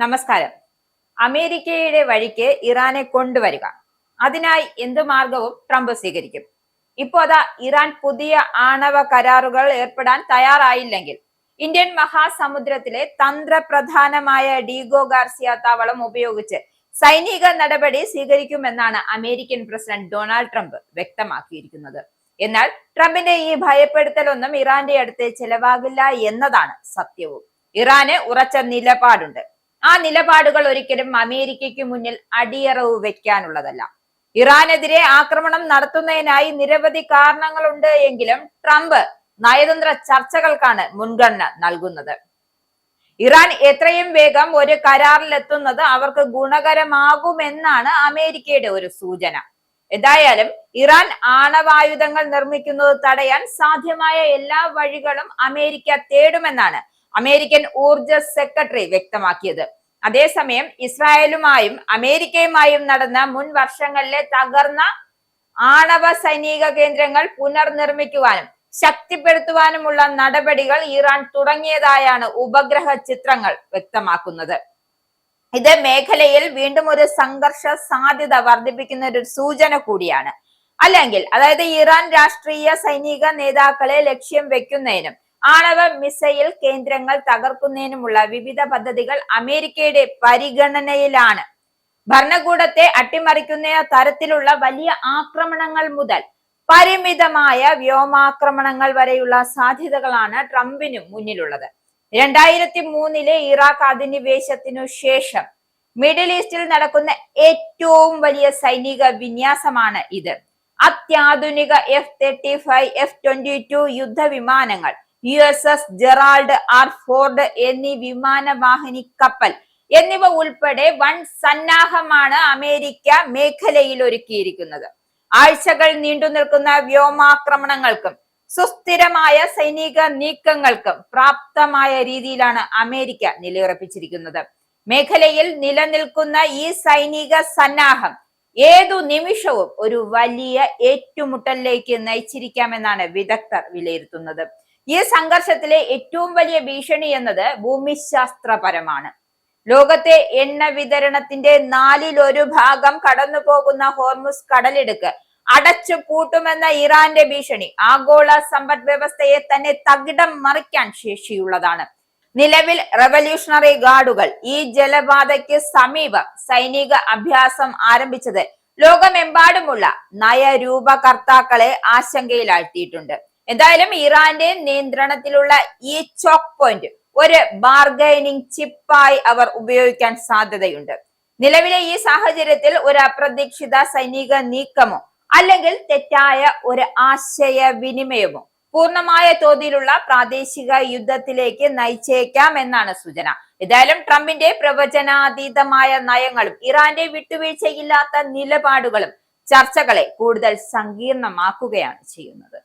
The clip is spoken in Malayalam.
നമസ്കാരം. അമേരിക്കയുടെ വഴിക്ക് ഇറാനെ കൊണ്ടുവരിക, അതിനായി എന്ത് മാർഗവും ട്രംപ് സ്വീകരിക്കും. ഇപ്പോ അതാ ഇറാൻ പുതിയ ആണവ കരാറുകൾ ഏർപ്പെടാൻ തയ്യാറായില്ലെങ്കിൽ ഇന്ത്യൻ മഹാസമുദ്രത്തിലെ തന്ത്രപ്രധാനമായ ഡീഗോ ഗാർസിയ താവളം ഉപയോഗിച്ച് സൈനിക നടപടി സ്വീകരിക്കുമെന്നാണ് അമേരിക്കൻ പ്രസിഡന്റ് ഡൊണാൾഡ് ട്രംപ് വ്യക്തമാക്കിയിരിക്കുന്നത്. എന്നാൽ ട്രംപിന്റെ ഈ ഭയപ്പെടുത്തലൊന്നും ഇറാന്റെ അടുത്ത് ചെലവാകില്ല എന്നതാണ് സത്യവും. ഇറാന് ഉറച്ച നിലപാടുണ്ട്. ആ നിലപാടുകൾ ഒരിക്കലും അമേരിക്കയ്ക്ക് മുന്നിൽ അടിയറവ് വെക്കാനുള്ളതല്ല. ഇറാനെതിരെ ആക്രമണം നടത്തുന്നതിനായി നിരവധി കാരണങ്ങളുണ്ട് എങ്കിലും ട്രംപ് നയതന്ത്ര ചർച്ചകൾക്കാണ് മുൻഗണന നൽകുന്നത്. ഇറാൻ എത്രയും വേഗം ഒരു കരാറിലെത്തുന്നത് അവർക്ക് ഗുണകരമാകുമെന്നാണ് അമേരിക്കയുടെ ഒരു സൂചന. എന്തായാലും ഇറാൻ ആണവായുധങ്ങൾ നിർമ്മിക്കുന്നത് തടയാൻ സാധ്യമായ എല്ലാ വഴികളും അമേരിക്ക തേടുമെന്നാണ് അമേരിക്കൻ ഊർജ സെക്രട്ടറി വ്യക്തമാക്കിയത്. അതേസമയം ഇസ്രായേലുമായും അമേരിക്കയുമായും നടന്ന മുൻ വർഷങ്ങളിലെ തകർന്ന ആണവ സൈനിക കേന്ദ്രങ്ങൾ പുനർനിർമ്മിക്കുവാനും ശക്തിപ്പെടുത്തുവാനുമുള്ള നടപടികൾ ഇറാൻ തുടങ്ങിയതായാണ് ഉപഗ്രഹ ചിത്രങ്ങൾ വ്യക്തമാക്കുന്നത്. ഇത് മേഖലയിൽ വീണ്ടും ഒരു സംഘർഷ സാധ്യത വർദ്ധിപ്പിക്കുന്ന ഒരു സൂചന കൂടിയാണ്. അല്ലെങ്കിൽ അതായത് ഇറാൻ രാഷ്ട്രീയ സൈനിക നേതാക്കളെ ലക്ഷ്യം വെക്കുന്നതിനും ആണവ മിസൈൽ കേന്ദ്രങ്ങൾ തകർക്കുന്നതിനുമുള്ള വിവിധ പദ്ധതികൾ അമേരിക്കയുടെ പരിഗണനയിലാണ്. ഭരണകൂടത്തെ അട്ടിമറിക്കുന്ന തരത്തിലുള്ള വലിയ ആക്രമണങ്ങൾ മുതൽ പരിമിതമായ വ്യോമാക്രമണങ്ങൾ വരെയുള്ള സാധ്യതകളാണ് ട്രംപിന് മുന്നിലുള്ളത്. 2003 ഇറാഖ് അധിനിവേശത്തിനു ശേഷം മിഡിൽ ഈസ്റ്റിൽ നടക്കുന്ന ഏറ്റവും വലിയ സൈനിക വിന്യാസമാണ് ഇത്. അത്യാധുനിക F-35, F-22 യുദ്ധവിമാനങ്ങൾ, USS ജെറാൾഡ് ആർ ഫോർഡ് എന്നീ വിമാനവാഹിനി കപ്പൽ എന്നിവ ഉൾപ്പെടെ വൻ സന്നാഹമാണ് അമേരിക്ക മേഖലയിൽ ഒരുക്കിയിരിക്കുന്നത്. ആഴ്ചകൾ നീണ്ടു നിൽക്കുന്ന വ്യോമാക്രമണങ്ങൾക്കും സുസ്ഥിരമായ സൈനിക നീക്കങ്ങൾക്കും പ്രാപ്തമായ രീതിയിലാണ് അമേരിക്ക നിലയുറപ്പിച്ചിരിക്കുന്നത്. മേഖലയിൽ നിലനിൽക്കുന്ന ഈ സൈനിക സന്നാഹം ഏതു നിമിഷവും ഒരു വലിയ ഏറ്റുമുട്ടലിലേക്ക് നയിച്ചിരിക്കാമെന്നാണ് വിദഗ്ധർ വിലയിരുത്തുന്നത്. ഈ സംഘർഷത്തിലെ ഏറ്റവും വലിയ ഭീഷണി എന്നത് ഭൂമിശാസ്ത്രപരമാണ്. ലോകത്തെ എണ്ണ വിതരണത്തിന്റെ 1/4 കടന്നു പോകുന്ന ഹോർമുസ് കടലിടുക്ക് അടച്ചു പൂട്ടുമെന്ന ഇറാന്റെ ഭീഷണി ആഗോള സമ്പദ് വ്യവസ്ഥയെ തന്നെ തകിടം മറിക്കാൻ ശേഷിയുള്ളതാണ്. നിലവിൽ റവല്യൂഷണറി ഗാർഡുകൾ ഈ ജലപാതയ്ക്ക് സമീപം സൈനിക അഭ്യാസം ആരംഭിച്ചത് ലോകമെമ്പാടുമുള്ള നയരൂപകർത്താക്കളെ ആശങ്കയിലാഴ്ത്തിയിട്ടുണ്ട്. എന്തായാലും ഇറാന്റെ നിയന്ത്രണത്തിലുള്ള ഈ ചോക്ക് പോയിന്റ് ഒരു ബാർഗൈനിങ് ചിപ്പായി അവർ ഉപയോഗിക്കാൻ സാധ്യതയുണ്ട്. നിലവിലെ ഈ സാഹചര്യത്തിൽ ഒരു അപ്രതീക്ഷിത സൈനിക നീക്കമോ അല്ലെങ്കിൽ തെറ്റായ ഒരു ആശയവിനിമയമോ പൂർണ്ണമായ തോതിലുള്ള പ്രാദേശിക യുദ്ധത്തിലേക്ക് നയിച്ചേക്കാം എന്നാണ് സൂചന. ഏതായാലും ട്രംപിന്റെ പ്രവചനാതീതമായ നയങ്ങളും ഇറാന്റെ വിട്ടുവീഴ്ചയില്ലാത്ത നിലപാടുകളും ചർച്ചകളെ കൂടുതൽ സങ്കീർണമാക്കുകയാണ് ചെയ്യുന്നത്.